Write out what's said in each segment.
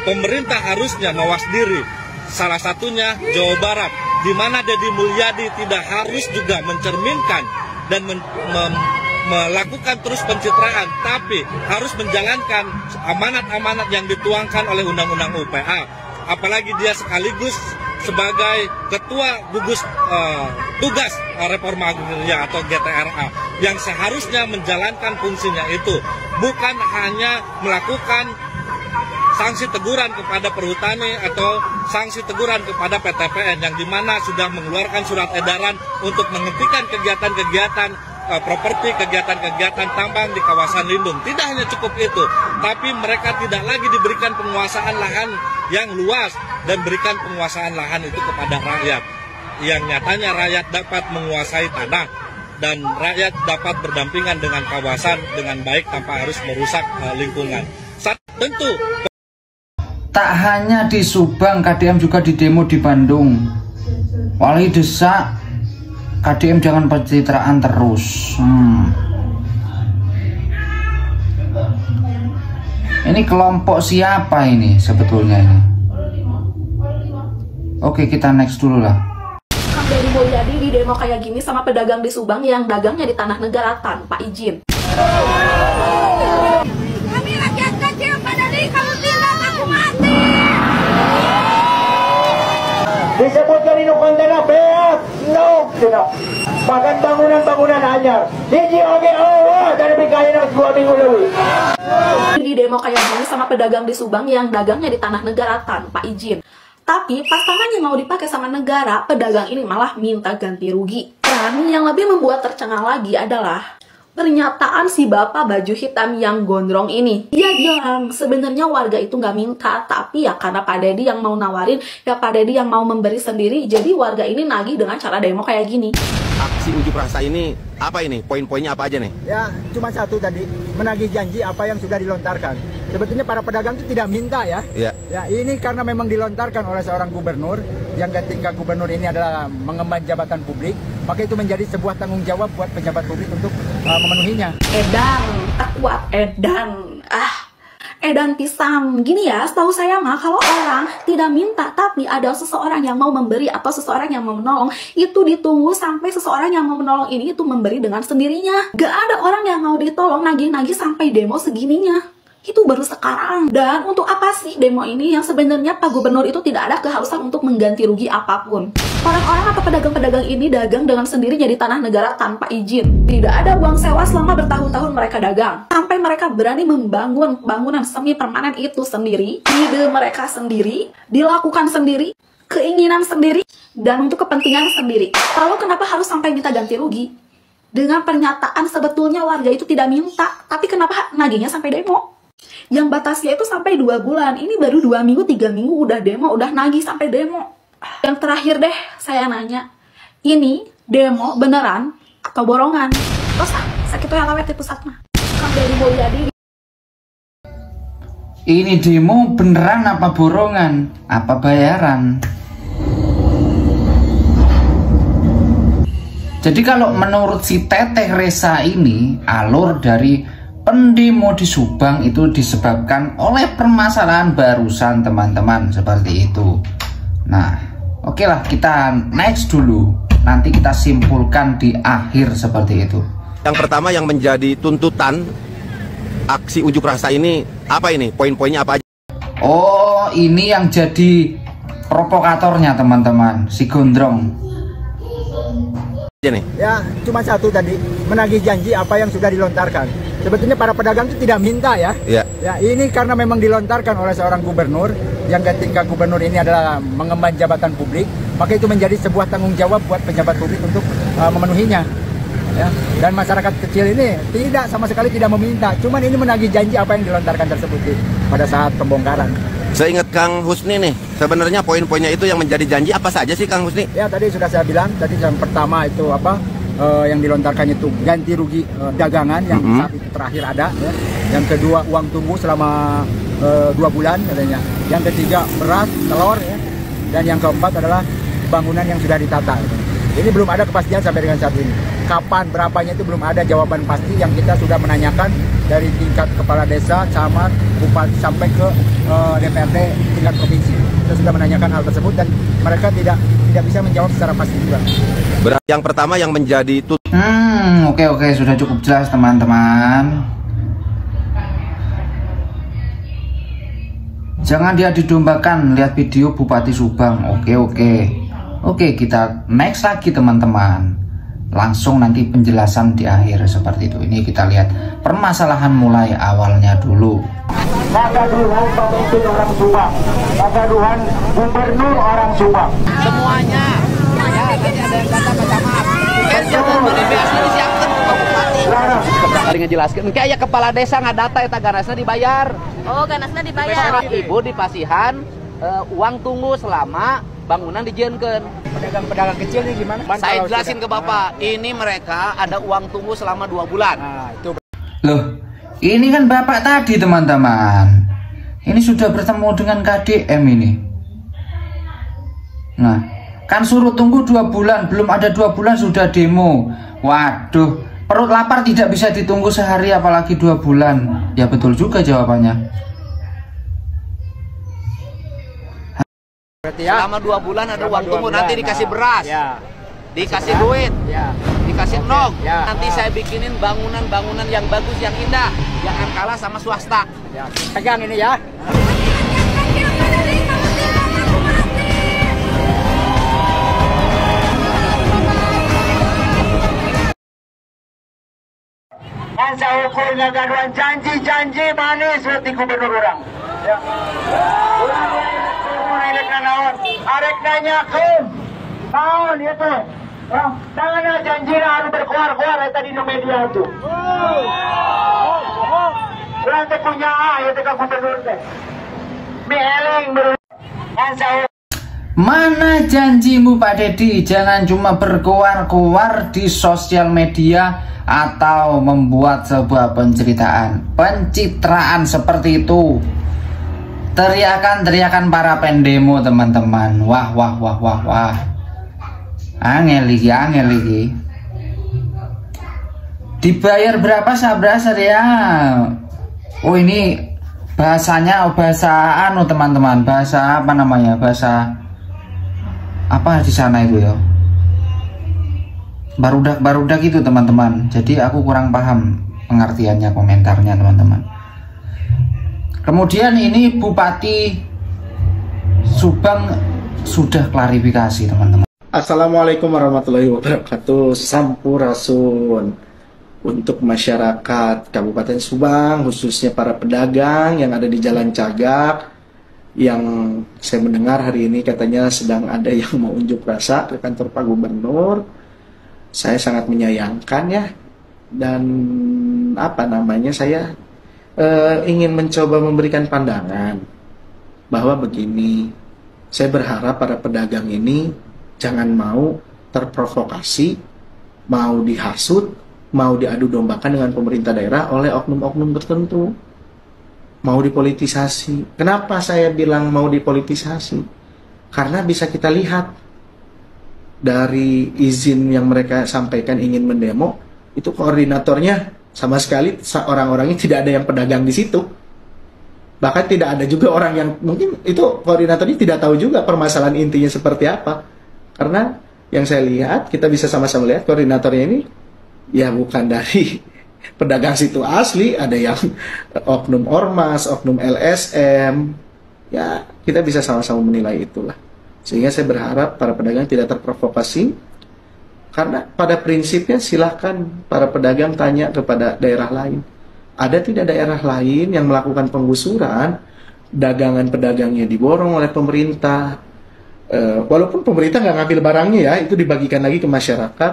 Pemerintah harusnya mawas diri. Salah satunya Jawa Barat, di mana Deddy Mulyadi tidak harus juga mencerminkan dan melakukan terus pencitraan, tapi harus menjalankan amanat-amanat yang dituangkan oleh Undang-Undang UPA. Apalagi dia sekaligus sebagai ketua gugus tugas reforma agraria atau GTRA yang seharusnya menjalankan fungsinya itu, bukan hanya melakukan sanksi teguran kepada perhutani atau sanksi teguran kepada PTPN yang dimana sudah mengeluarkan surat edaran untuk menghentikan kegiatan-kegiatan properti, kegiatan-kegiatan tambang di kawasan lindung. Tidak hanya cukup itu, tapi mereka tidak lagi diberikan penguasaan lahan yang luas dan berikan penguasaan lahan itu kepada rakyat. Yang nyatanya rakyat dapat menguasai tanah dan rakyat dapat berdampingan dengan kawasan dengan baik tanpa harus merusak lingkungan. Tentu tak hanya di Subang, KDM juga di demo di Bandung. Wali desak KDM jangan pencitraan terus. Ini kelompok siapa ini sebetulnya ini? Oke, kita next dulu lah. Kang Deddy Mulyadi di demo kayak gini sama pedagang di Subang yang dagangnya di tanah negara tanpa izin. Kami rakyat kecil, Pak Deddy, kalau tidak aku mati. Disebutkan ini kontainer beak, no, tidak. Bahkan bangunan-bangunan anyar. Hiji oge dari bikain 2 minggu lebih. Di demo kayak gini sama pedagang di Subang yang dagangnya di tanah negara tanpa izin. Tapi pas tanahnya mau dipakai sama negara, pedagang ini malah minta ganti rugi. Dan yang lebih membuat tercengang lagi adalah pernyataan si bapak baju hitam yang gondrong ini. Dia bilang sebenarnya warga itu nggak minta, tapi ya karena Pak Deddy yang mau nawarin, ya Pak Deddy yang mau memberi sendiri, jadi warga ini nagih dengan cara demo kayak gini. Aksi unjuk rasa ini apa ini? Poin-poinnya apa aja nih? Ya, cuma satu tadi, menagih janji apa yang sudah dilontarkan. Sebetulnya para pedagang itu tidak minta ya. Ya, ini karena memang dilontarkan oleh seorang gubernur yang ketika gubernur ini adalah mengemban jabatan publik, maka itu menjadi sebuah tanggung jawab buat pejabat publik untuk memenuhinya. Edan, tak kuat edan. Edan pisang. Gini ya, setahu saya mah kalau orang tidak minta tapi ada seseorang yang mau memberi atau seseorang yang mau menolong, itu ditunggu sampai seseorang yang mau menolong ini itu memberi dengan sendirinya. Gak ada orang yang mau ditolong nagih-nagih sampai demo segininya. Itu baru sekarang. Dan untuk apa sih demo ini yang sebenarnya Pak Gubernur itu tidak ada keharusan untuk mengganti rugi apapun. Orang-orang atau pedagang-pedagang ini dagang dengan sendirinya di tanah negara tanpa izin. Tidak ada uang sewa selama bertahun-tahun mereka dagang. Sampai mereka berani membangun bangunan semi permanen itu sendiri. Ide mereka sendiri, dilakukan sendiri, keinginan sendiri, dan untuk kepentingan sendiri. Lalu kenapa harus sampai minta ganti rugi? Dengan pernyataan sebetulnya warga itu tidak minta, tapi kenapa nagihnya sampai demo? Yang batasnya itu sampai 2 bulan. Ini baru 2 minggu, 3 minggu udah demo, udah nagih sampai demo. Yang terakhir deh, saya nanya, ini demo beneran atau borongan? Terus sakit yang lawet di pusat mah. Kang Deddy Mulyadi. Ini demo beneran apa borongan? Apa bayaran? Jadi kalau menurut si Teteh Resa ini, alur dari pendemo di Subang itu disebabkan oleh permasalahan barusan teman-teman, seperti itu. Nah, oke lah, kita next dulu. Nanti kita simpulkan di akhir seperti itu. Yang pertama yang menjadi tuntutan aksi unjuk rasa ini apa ini? Poin-poinnya apa aja? Oh, ini yang jadi provokatornya teman-teman, si Gondrong. Ya, cuma satu tadi, menagih janji apa yang sudah dilontarkan. Sebetulnya para pedagang itu tidak minta ya. Ya, ini karena memang dilontarkan oleh seorang gubernur yang ketika gubernur ini adalah mengemban jabatan publik, maka itu menjadi sebuah tanggung jawab buat pejabat publik untuk memenuhinya. Ya, dan masyarakat kecil ini tidak sama sekali tidak meminta, cuman ini menagih janji apa yang dilontarkan tersebut pada saat pembongkaran. Saya ingat Kang Husni nih, sebenarnya poin-poinnya itu yang menjadi janji apa saja sih Kang Husni? Ya, tadi sudah saya bilang, tadi yang pertama itu apa? Yang dilontarkan itu ganti rugi dagangan yang saat itu terakhir ada ya. Yang kedua uang tunggu selama 2 bulan katanya. Yang ketiga beras, telur ya. Dan yang keempat adalah bangunan yang sudah ditata. Ini belum ada kepastian sampai dengan saat ini. Kapan, berapanya itu belum ada jawaban pasti yang kita sudah menanyakan dari tingkat kepala desa, camat, bupati sampai ke DPRD tingkat provinsi. Kita sudah menanyakan hal tersebut dan mereka tidak bisa menjawab secara pasti juga. Yang pertama yang menjadi Oke, sudah cukup jelas teman-teman. Jangan dia didombakan, lihat video Bupati Subang. Oke, kita next lagi teman-teman. Langsung nanti penjelasan di akhir seperti itu. Ini kita lihat permasalahan mulai awalnya dulu. Pagaduhan pemimpin orang Subang, pagaduhan gubernur orang Subang. Semuanya, ya nanti ada yang kata macam-macam. Jangan biasanya disiapkan ke bupati. Kali ngejelaskan, kayak kepala desa nggak data eta ganasna dibayar. Oh, ganasna dibayar. Ibu di pasihan uang tunggu selama bangunan dijieunkeun. Pedagang-pedagang kecil ini gimana? Saya jelasin ke Bapak, ini mereka ada uang tunggu selama 2 bulan. Nah, itu. Loh, ini kan Bapak tadi teman-teman. Ini sudah bertemu dengan KDM ini. Nah, kan suruh tunggu 2 bulan, belum ada 2 bulan sudah demo. Waduh, perut lapar tidak bisa ditunggu sehari apalagi 2 bulan. Ya betul juga jawabannya. Ya. Selama 2 bulan ada uang tunggu, nanti dikasih beras, ya. dikasih duit, Ya. dikasih nog. Ya. Nanti saya bikinin bangunan-bangunan yang bagus, yang indah, jangan kalah sama swasta. Ya. Pegang ini ya. Kan saya ukur ngagaduan janji-janji manis seperti gubernur orang. Ya. Arek nanya ke tahun itu. Tangan janji harus berkuar-kuar tadi di media itu. Orang teh punya itu kan gubernur teh. Mieleng Mana janjimu Pak Dedi? Jangan cuma berkoar-koar di sosial media atau membuat sebuah pencitraan seperti itu. Teriakan para pendemo teman-teman. Wah. Angel lagi. Dibayar berapa sabrasa ya? Oh ini bahasanya bahasa teman-teman. Bahasa apa namanya? Bahasa apa di sana itu ya? Barudak itu teman-teman. Jadi aku kurang paham pengertiannya, komentarnya teman-teman. Kemudian ini Bupati Subang sudah klarifikasi teman-teman. Assalamualaikum warahmatullahi wabarakatuh. Sampurasun untuk masyarakat Kabupaten Subang, khususnya para pedagang yang ada di Jalan Cagak, yang saya mendengar hari ini katanya sedang ada yang mau unjuk rasa ke kantor Pak Gubernur. Saya sangat menyayangkan ya, dan saya ingin mencoba memberikan pandangan bahwa begini, saya berharap para pedagang ini jangan mau terprovokasi, mau dihasut, mau diadu dombakan dengan pemerintah daerah oleh oknum-oknum tertentu, mau dipolitisasi. Kenapa saya bilang mau dipolitisasi? Karena bisa kita lihat dari izin yang mereka sampaikan ingin mendemo, itu koordinatornya sama sekali orang-orangnya tidak ada yang pedagang di situ. Bahkan tidak ada juga orang yang mungkin itu koordinatornya tidak tahu juga permasalahan intinya seperti apa. Karena yang saya lihat, kita bisa sama-sama lihat koordinatornya ini ya bukan dari pedagang situ asli, ada yang oknum ormas, oknum LSM. Ya, kita bisa sama-sama menilai itulah. Sehingga saya berharap para pedagang tidak terprovokasi. Karena pada prinsipnya silahkan para pedagang tanya kepada daerah lain. Ada tidak daerah lain yang melakukan penggusuran, dagangan pedagangnya diborong oleh pemerintah. Walaupun pemerintah nggak ngambil barangnya ya, itu dibagikan lagi ke masyarakat.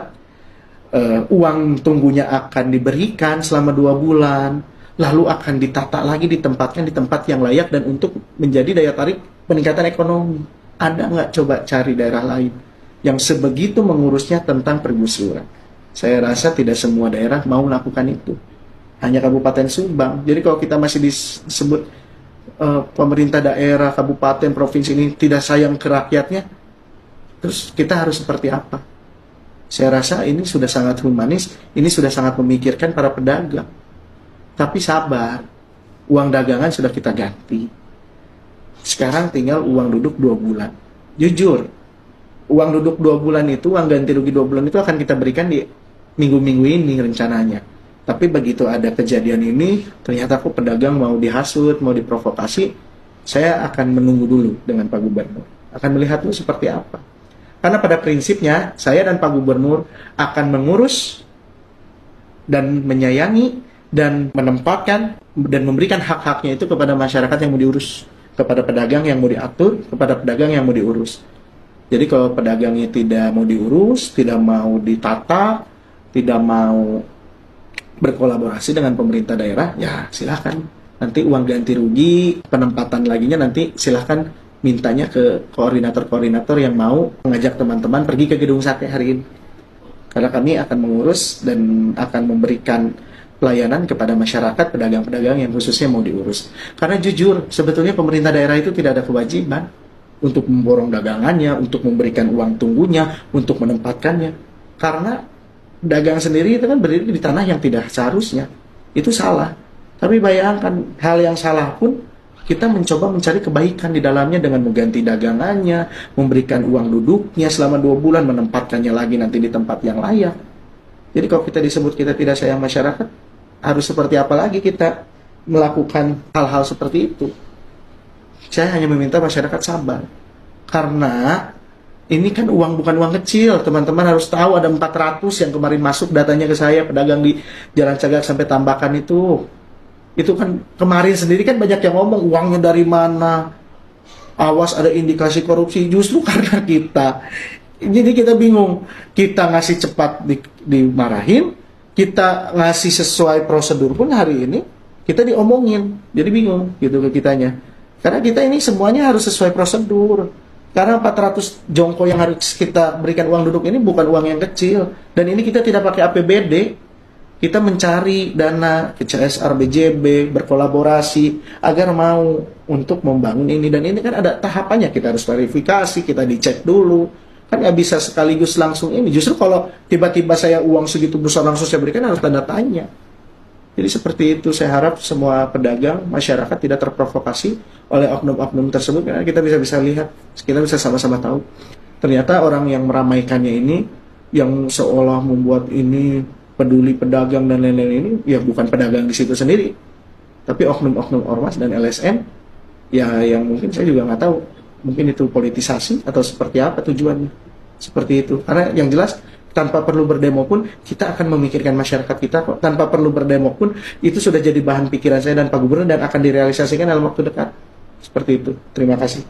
Uang tunggunya akan diberikan selama 2 bulan. Lalu akan ditata lagi, ditempatkan di tempat yang layak dan untuk menjadi daya tarik peningkatan ekonomi. Ada nggak coba cari daerah lain yang sebegitu mengurusnya tentang pergusuran? Saya rasa tidak semua daerah mau melakukan itu. Hanya Kabupaten Subang. Jadi kalau kita masih disebut pemerintah daerah, kabupaten, provinsi ini tidak sayang ke rakyatnya, terus kita harus seperti apa? Saya rasa ini sudah sangat humanis, ini sudah sangat memikirkan para pedagang. Tapi sabar, uang dagangan sudah kita ganti. Sekarang tinggal uang duduk 2 bulan. Jujur, uang duduk 2 bulan itu, uang ganti rugi 2 bulan itu akan kita berikan di minggu-minggu ini rencananya. Tapi begitu ada kejadian ini, ternyata aku pedagang mau dihasut, mau diprovokasi, saya akan menunggu dulu dengan Pak Gubernur. Akan melihat dulu seperti apa. Karena pada prinsipnya, saya dan Pak Gubernur akan mengurus dan menyayangi dan menempatkan dan memberikan hak-haknya itu kepada masyarakat yang mau diurus, kepada pedagang yang mau diatur, kepada pedagang yang mau diurus. Jadi kalau pedagangnya tidak mau diurus, tidak mau ditata, tidak mau berkolaborasi dengan pemerintah daerah, ya silahkan. Nanti uang ganti rugi, penempatan laginya nanti silahkan mintanya ke koordinator-koordinator yang mau mengajak teman-teman pergi ke Gedung Sate hari ini. Karena kami akan mengurus dan akan memberikan pelayanan kepada masyarakat, pedagang-pedagang yang khususnya mau diurus. Karena jujur, sebetulnya pemerintah daerah itu tidak ada kewajiban untuk memborong dagangannya, untuk memberikan uang tunggunya, untuk menempatkannya. Karena dagang sendiri itu kan berdiri di tanah yang tidak seharusnya. Itu salah. Tapi bayangkan, hal yang salah pun kita mencoba mencari kebaikan di dalamnya dengan mengganti dagangannya, memberikan uang duduknya selama 2 bulan, menempatkannya lagi nanti di tempat yang layak. Jadi kalau kita disebut kita tidak sayang masyarakat, harus seperti apa lagi kita melakukan hal-hal seperti itu? Saya hanya meminta masyarakat sabar. Karena ini kan uang bukan uang kecil, teman-teman harus tahu ada 400 yang kemarin masuk datanya ke saya, pedagang di Jalan Cagak sampai Tambakan itu. Itu kan kemarin sendiri kan banyak yang ngomong uangnya dari mana, awas ada indikasi korupsi. Justru karena kita, jadi kita bingung, kita ngasih cepat dimarahin, kita ngasih sesuai prosedur pun hari ini kita diomongin, jadi bingung gitu ke kitanya. Karena kita ini semuanya harus sesuai prosedur. Karena 400 jongko yang harus kita berikan uang duduk ini bukan uang yang kecil, dan ini kita tidak pakai APBD. Kita mencari dana ke CSR BJB, berkolaborasi agar mau untuk membangun ini. Dan ini kan ada tahapannya, kita harus verifikasi, kita dicek dulu. Kan nggak bisa sekaligus langsung ini. Justru kalau tiba-tiba saya uang segitu besar langsung saya berikan, harus tanda tanya. Jadi seperti itu, saya harap semua pedagang, masyarakat tidak terprovokasi oleh oknum-oknum tersebut. Karena kita bisa lihat, kita bisa sama-sama tahu. Ternyata orang yang meramaikannya ini, yang seolah membuat ini peduli pedagang dan lain-lain ini, ya bukan pedagang di situ sendiri, tapi oknum-oknum ormas dan LSM, ya yang mungkin saya juga nggak tahu, mungkin itu politisasi atau seperti apa tujuannya, seperti itu. Karena yang jelas tanpa perlu berdemo pun kita akan memikirkan masyarakat kita kok. Tanpa perlu berdemo pun itu sudah jadi bahan pikiran saya dan Pak Gubernur dan akan direalisasikan dalam waktu dekat. Seperti itu. Terima kasih.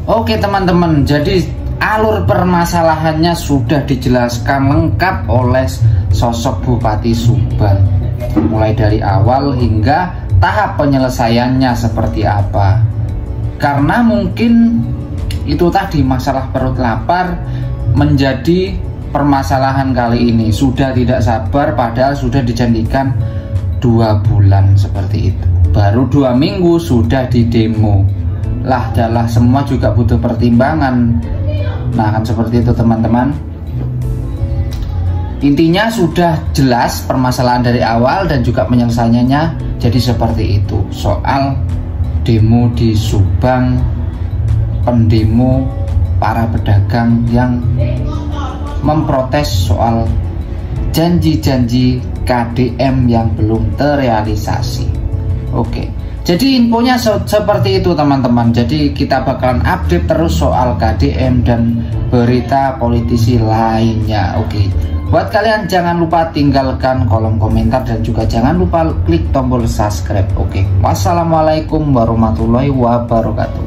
Oke teman-teman, jadi alur permasalahannya sudah dijelaskan lengkap oleh sosok Bupati Subang, mulai dari awal hingga tahap penyelesaiannya seperti apa. Karena mungkin itu tadi, masalah perut lapar menjadi permasalahan kali ini. Sudah tidak sabar, padahal sudah dijanjikan 2 bulan seperti itu. Baru 2 minggu sudah didemo. Lah semua juga butuh pertimbangan. Nah kan seperti itu teman-teman. Intinya sudah jelas permasalahan dari awal dan juga penyelesaiannya jadi seperti itu. Soal demo di Subang, pendemo para pedagang yang memprotes soal janji-janji KDM yang belum terrealisasi. Oke. Jadi infonya seperti itu teman-teman. Jadi kita bakalan update terus soal KDM dan berita politisi lainnya. Oke. Buat kalian jangan lupa tinggalkan kolom komentar dan juga jangan lupa klik tombol subscribe. Oke. Wassalamualaikum warahmatullahi wabarakatuh.